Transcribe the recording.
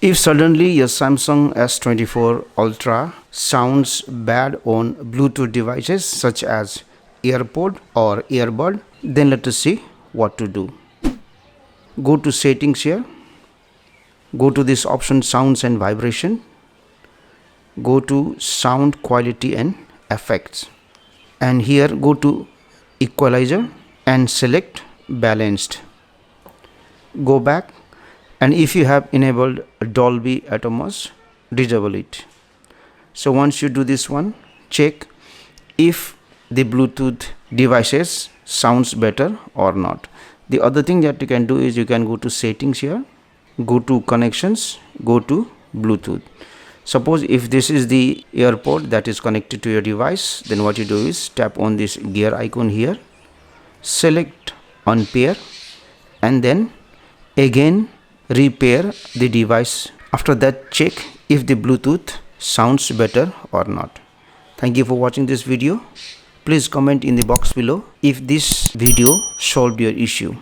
If suddenly your Samsung S24 Ultra sounds bad on Bluetooth devices such as AirPod or earbud, then let us see what to do. Go to settings here. Go to this option sounds and vibration. Go to sound quality and effects. And here go to equalizer and select balanced. Go back, and if you have enabled Dolby Atmos, disable it. So once you do this one, check if the Bluetooth devices sounds better or not. The other thing that you can do is you can go to settings here, go to connections, go to Bluetooth. Suppose if this is the AirPod that is connected to your device, then what you do is tap on this gear icon here, select unpair, and then again repair the device. After that, check if the Bluetooth sounds better or not. Thank you for watching this video. Please comment in the box below if this video solved your issue.